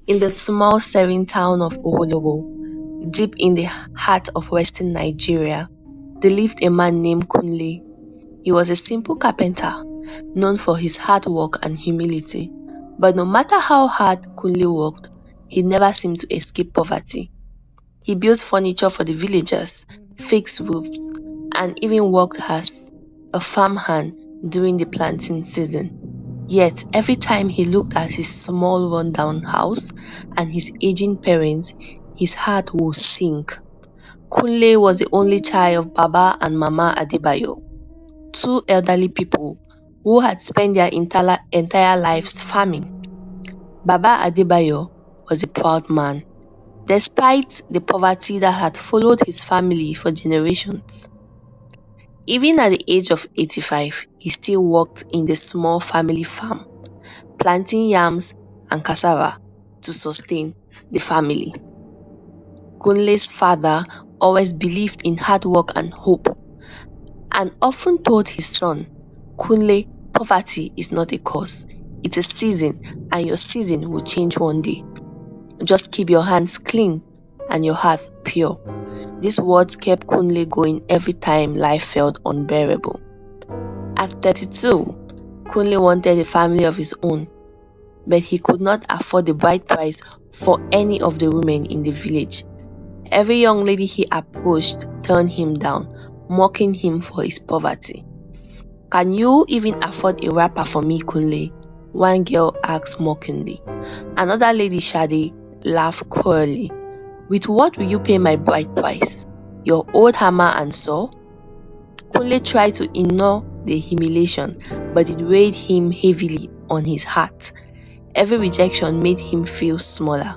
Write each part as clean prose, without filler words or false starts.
In the small serene town of Owolowo, deep in the heart of western Nigeria, there lived a man named Kunle. He was a simple carpenter, known for his hard work and humility. But no matter how hard Kunle worked, he never seemed to escape poverty. He built furniture for the villagers, fixed roofs, and even worked as a farmhand during the planting season. Yet every time he looked at his small run-down house and his aging parents, his heart would sink. Kunle was the only child of Baba and Mama Adebayo, two elderly people who had spent their entire lives farming. Baba Adebayo was a proud man, despite the poverty that had followed his family for generations. Even at the age of 85, he still worked in the small family farm, planting yams and cassava to sustain the family. Kunle's father always believed in hard work and hope, and often told his son, Kunle, poverty is not a curse, it's a season, and your season will change one day. Just keep your hands clean and your heart pure. These words kept Kunle going every time life felt unbearable. At 32, Kunle wanted a family of his own, but he could not afford the bride price for any of the women in the village. Every young lady he approached turned him down, mocking him for his poverty. Can you even afford a wrapper for me, Kunle? One girl asked mockingly. Another lady, Shade, laughed cruelly. With what will you pay my bride price? Your old hammer and saw? Kunle tried to ignore the humiliation, but it weighed him heavily on his heart. Every rejection made him feel smaller.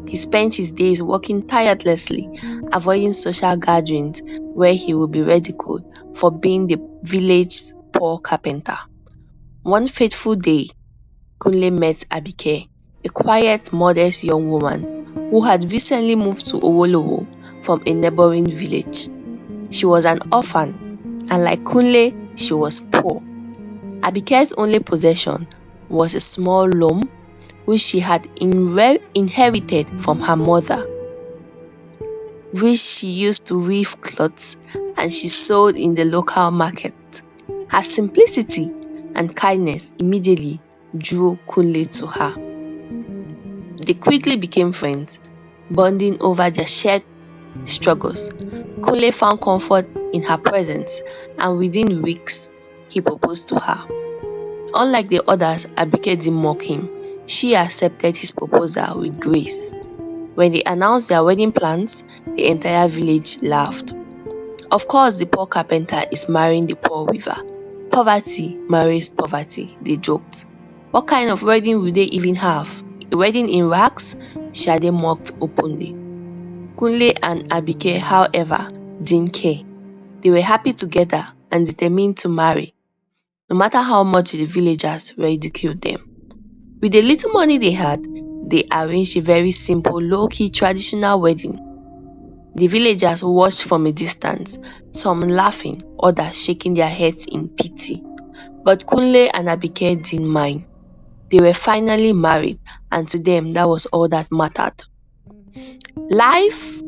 He spent his days working tirelessly, avoiding social gatherings where he would be ridiculed for being the village's poor carpenter. One fateful day, Kunle met Abike, a quiet, modest young woman who had recently moved to Owolowo from a neighboring village. She was an orphan, and like Kunle, she was poor. Abike's only possession was a small loom which she had inherited from her mother, which she used to weave clothes and she sold in the local market. Her simplicity and kindness immediately drew Kunle to her. They quickly became friends, bonding over their shared struggles. Kunle found comfort in her presence, and within weeks, he proposed to her. Unlike the others, Abike didn't mock him. She accepted his proposal with grace. When they announced their wedding plans, the entire village laughed. Of course, the poor carpenter is marrying the poor weaver. Poverty marries poverty, they joked. What kind of wedding will they even have? A wedding in rags? Shade mocked openly. Kunle and Abike, however, didn't care. They were happy together and determined to marry, no matter how much the villagers ridiculed them. With the little money they had, they arranged a very simple, low-key traditional wedding. The villagers watched from a distance, some laughing, others shaking their heads in pity. But Kunle and Abike didn't mind. They were finally married, and to them that was all that mattered. Life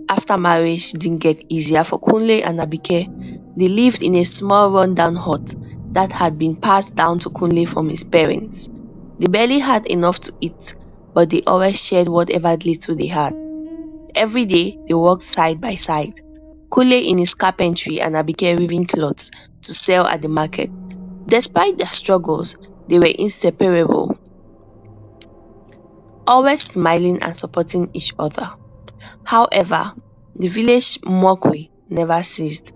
after marriage didn't get easier for Kunle and Abike. They lived in a small run-down hut that had been passed down to Kunle from his parents. They barely had enough to eat, but they always shared whatever little they had. Every day, they worked side by side, Kunle in his carpentry and Abike weaving clothes to sell at the market. Despite their struggles, they were inseparable, always smiling and supporting each other. However, the village mockery never ceased.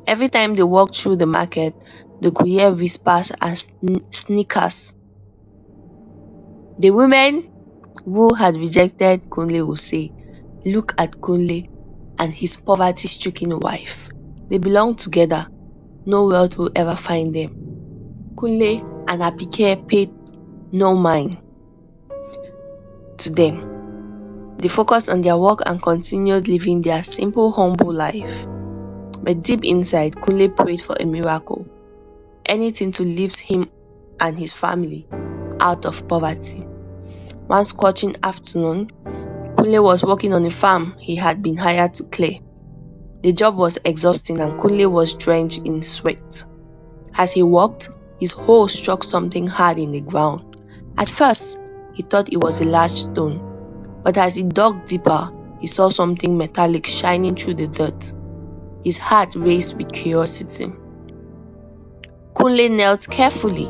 Every time they walked through the market, they could hear whispers and sneakers. The women who had rejected Kunle would say, "Look at Kunle and his poverty-stricken wife. They belong together. No wealth will ever find them." Kunle and Abike paid no mind to them. They focused on their work and continued living their simple, humble life. But deep inside, Kunle prayed for a miracle, anything to lift him and his family out of poverty. One scorching afternoon, Kunle was working on a farm he had been hired to clear. The job was exhausting and Kunle was drenched in sweat. As he walked, his hoe struck something hard in the ground. At first, he thought it was a large stone, but as he dug deeper, he saw something metallic shining through the dirt. His heart raced with curiosity. Kunle knelt carefully,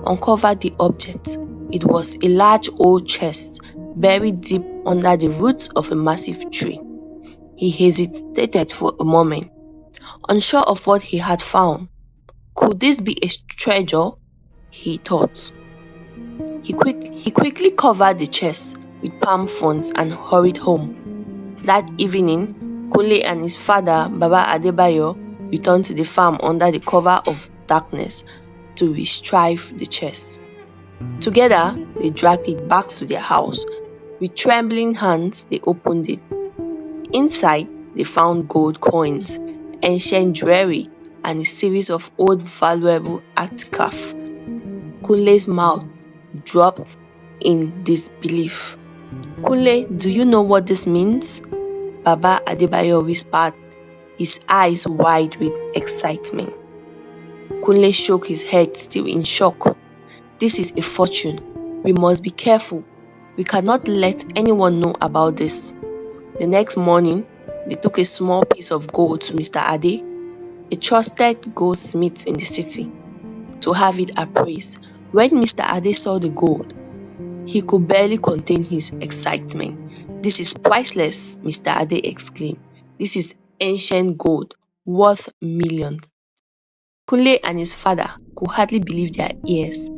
uncovered the object. It was a large old chest buried deep under the roots of a massive tree. He hesitated for a moment, unsure of what he had found. Could this be a treasure? He thought. He quickly covered the chest with palm fronds and hurried home. That evening, Kunle and his father, Baba Adebayo, returned to the farm under the cover of darkness to retrieve the chest. Together, they dragged it back to their house. With trembling hands, they opened it. Inside, they found gold coins, ancient jewelry, and a series of old valuable artifacts. Kunle's mouth dropped in disbelief. Kunle, do you know what this means? Baba Adebayo whispered, his eyes wide with excitement. Kunle shook his head, still in shock. This is a fortune. We must be careful. We cannot let anyone know about this. The next morning, they took a small piece of gold to Mr. Ade, a trusted goldsmith in the city, to have it appraised. When Mr. Ade saw the gold, he could barely contain his excitement. This is priceless, Mr. Ade exclaimed. This is ancient gold, worth millions. Kunle and his father could hardly believe their ears.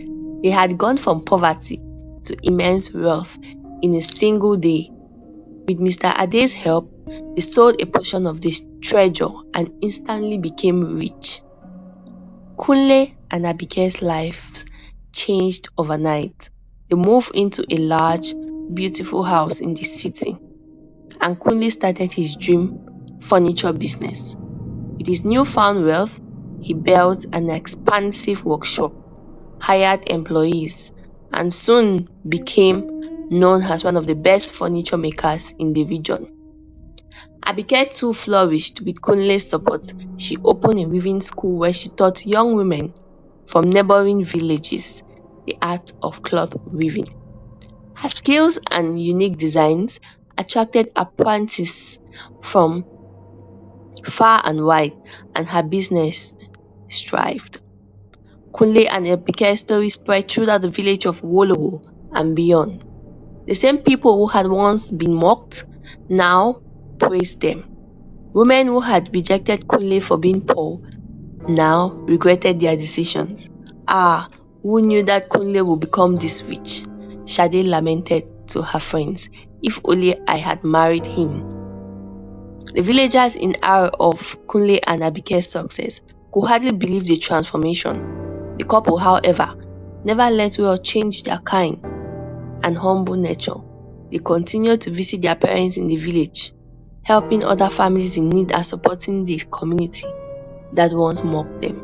They had gone from poverty to immense wealth in a single day. With Mr. Ade's help, they sold a portion of this treasure and instantly became rich. Kunle and Abike's lives changed overnight. They moved into a large, beautiful house in the city, and Kunle started his dream furniture business. With his newfound wealth, he built an expansive workshop, hired employees, and soon became known as one of the best furniture makers in the region. Abike too flourished with Kunle's support. She opened a weaving school where she taught young women from neighboring villages the art of cloth weaving. Her skills and unique designs attracted apprentices from far and wide, and her business thrived. Kunle and Abike's story spread throughout the village of Wolowo and beyond. The same people who had once been mocked now praised them. Women who had rejected Kunle for being poor now regretted their decisions. Ah, who knew that Kunle would become this rich? Shade lamented to her friends. If only I had married him. The villagers in awe of Kunle and Abike's success could hardly believe the transformation. The couple, however, never let wealth change their kind and humble nature. They continued to visit their parents in the village, helping other families in need and supporting the community that once mocked them.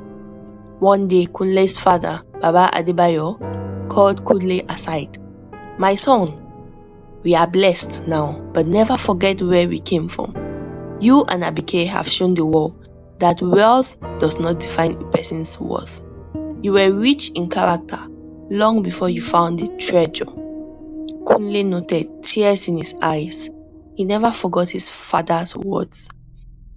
One day, Kunle's father, Baba Adebayo, called Kunle aside. My son, we are blessed now, but never forget where we came from. You and Abike have shown the world that wealth does not define a person's worth. You were rich in character long before you found the treasure. Kunle noted tears in his eyes. He never forgot his father's words.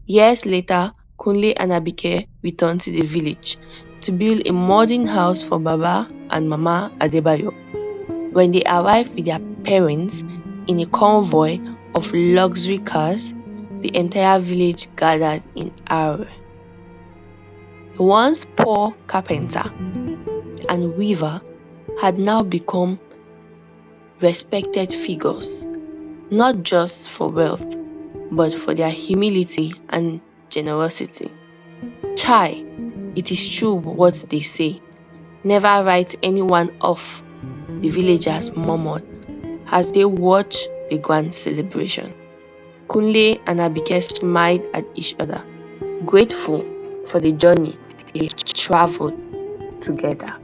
Years later, Kunle and Abike returned to the village to build a modern house for Baba and Mama Adebayo. When they arrived with their parents in a convoy of luxury cars, the entire village gathered in awe. The once poor carpenter and weaver had now become respected figures, not just for wealth, but for their humility and generosity. Chai, it is true what they say. Never write anyone off, the villagers murmured as they watched the grand celebration. Kunle and Abike smiled at each other, grateful for the journey they traveled together.